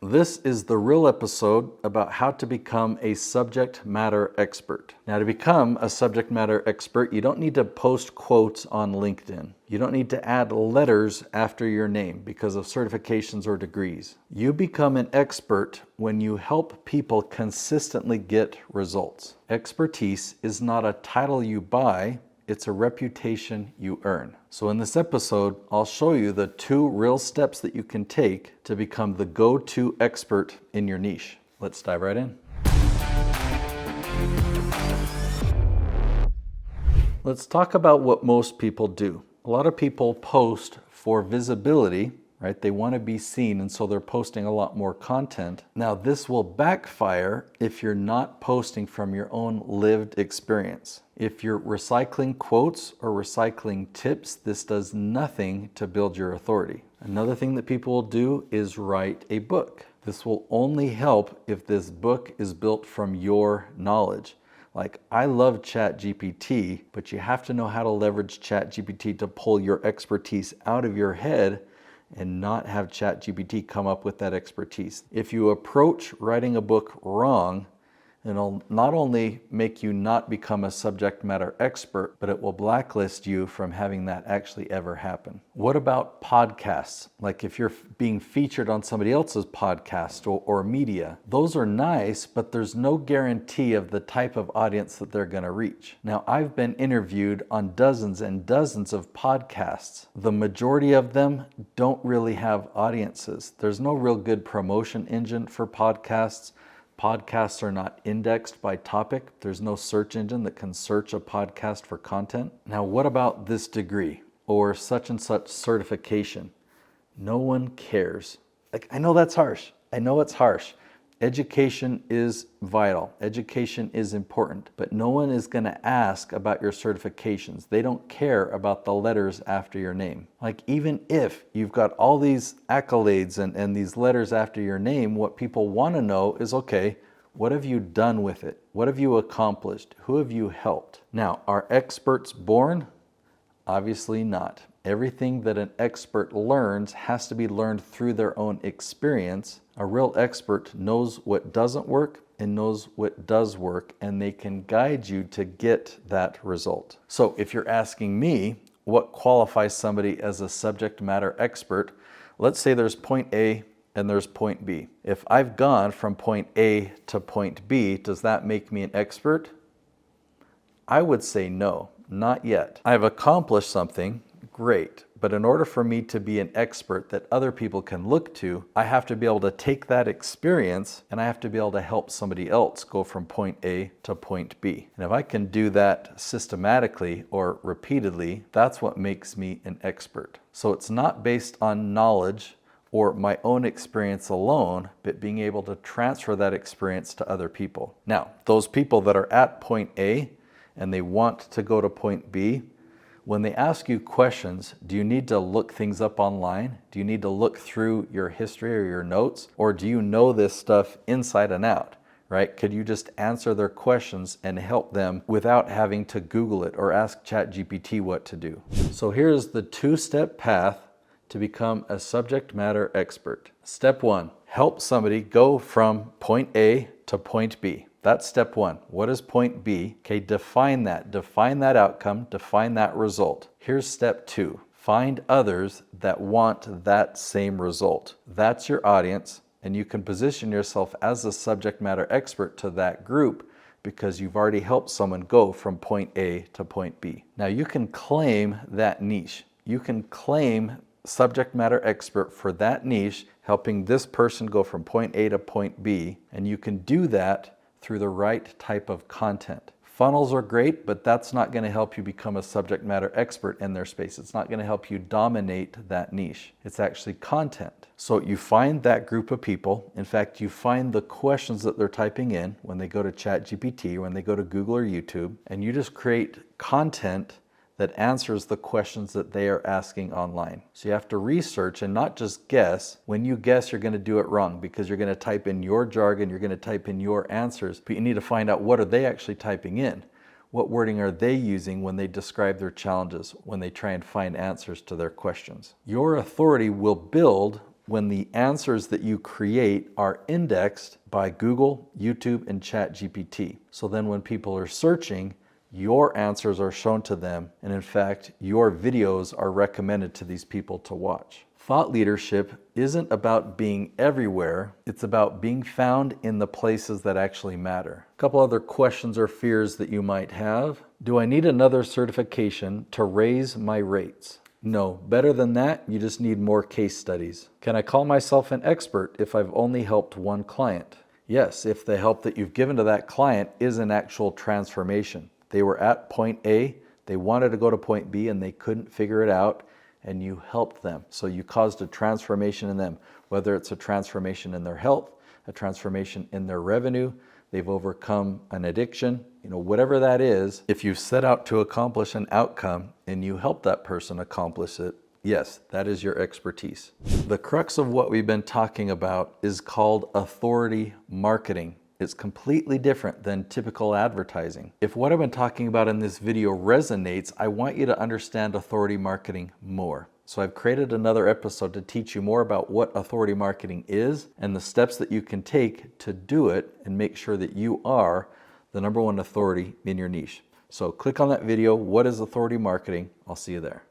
This is the real episode about how to become a subject matter expert. Now, to become a subject matter expert, you don't need to post quotes on LinkedIn. You don't need to add letters after your name because of certifications or degrees. You become an expert when you help people consistently get results. Expertise is not a title you buy, it's a reputation you earn. So in this episode, I'll show you the 2 real steps that you can take to become the go-to expert in your niche. Let's dive right in. Let's talk about what most people do. A lot of people post for visibility, right? They want to be seen, and so they're posting a lot more content. Now, this will backfire if you're not posting from your own lived experience. If you're recycling quotes or recycling tips, this does nothing to build your authority. Another thing that people will do is write a book. This will only help if this book is built from your knowledge. Like, I love ChatGPT, but you have to know how to leverage ChatGPT to pull your expertise out of your head and not have ChatGPT come up with that expertise. If you approach writing a book wrong, it'll not only make you not become a subject matter expert, but it will blacklist you from having that actually ever happen. What about podcasts? Like if you're being featured on somebody else's podcast or media, those are nice, but there's no guarantee of the type of audience that they're gonna reach. Now, I've been interviewed on dozens and dozens of podcasts. The majority of them don't really have audiences. There's no real good promotion engine for podcasts. Podcasts are not indexed by topic. There's no search engine that can search a podcast for content. Now, what about this degree or such and such certification? No one cares. Like, I know that's harsh. I know it's harsh. Education is vital. Education is important, but no one is going to ask about your certifications. They don't care about the letters after your name. Like, even if you've got all these accolades and these letters after your name, what people want to know is, okay, what have you done with it? What have you accomplished? Who have you helped? Now, are experts born? Obviously not. Everything that an expert learns has to be learned through their own experience. A real expert knows what doesn't work and knows what does work, and they can guide you to get that result. So if you're asking me what qualifies somebody as a subject matter expert, let's say there's point A and there's point B. If I've gone from point A to point B, does that make me an expert? I would say no, not yet. I've accomplished something. Great. But in order for me to be an expert that other people can look to, I have to be able to take that experience and I have to be able to help somebody else go from point A to point B. And if I can do that systematically or repeatedly, that's what makes me an expert. So it's not based on knowledge or my own experience alone, but being able to transfer that experience to other people. Now, those people that are at point A and they want to go to point B, when they ask you questions, do you need to look things up online? Do you need to look through your history or your notes? Or do you know this stuff inside and out, right? Could you just answer their questions and help them without having to Google it or ask ChatGPT what to do? So here's the 2-step path to become a subject matter expert. Step 1, help somebody go from point A to point B. That's step 1. What is point B? Okay, define that outcome, define that result. Here's step 2. Find others that want that same result. That's your audience, and you can position yourself as a subject matter expert to that group because you've already helped someone go from point A to point B. Now, you can claim that niche. You can claim subject matter expert for that niche, helping this person go from point A to point B, and you can do that through the right type of content. Funnels are great, but that's not going to help you become a subject matter expert in their space. It's not going to help you dominate that niche. It's actually content. So you find that group of people. In fact, you find the questions that they're typing in when they go to ChatGPT, when they go to Google or YouTube, and you just create content that answers the questions that they are asking online. So you have to research and not just guess. When you guess, you're going to do it wrong because you're going to type in your jargon, you're going to type in your answers, but you need to find out what are they actually typing in. What wording are they using when they describe their challenges, when they try and find answers to their questions? Your authority will build when the answers that you create are indexed by Google, YouTube, and ChatGPT. So then when people are searching, your answers are shown to them, and in fact, your videos are recommended to these people to watch. Thought leadership isn't about being everywhere, it's about being found in the places that actually matter. A couple other questions or fears that you might have. Do I need another certification to raise my rates? No, better than that, you just need more case studies. Can I call myself an expert if I've only helped one client? Yes, if the help that you've given to that client is an actual transformation. They were at point A, they wanted to go to point B, and they couldn't figure it out, and you helped them. So you caused a transformation in them, whether it's a transformation in their health, a transformation in their revenue, they've overcome an addiction, whatever that is. If you set out to accomplish an outcome and you help that person accomplish it, yes, that is your expertise. The crux of what we've been talking about is called authority marketing. It's completely different than typical advertising. If what I've been talking about in this video resonates, I want you to understand authority marketing more. So I've created another episode to teach you more about what authority marketing is and the steps that you can take to do it and make sure that you are the #1 authority in your niche. So click on that video, what is authority marketing? I'll see you there.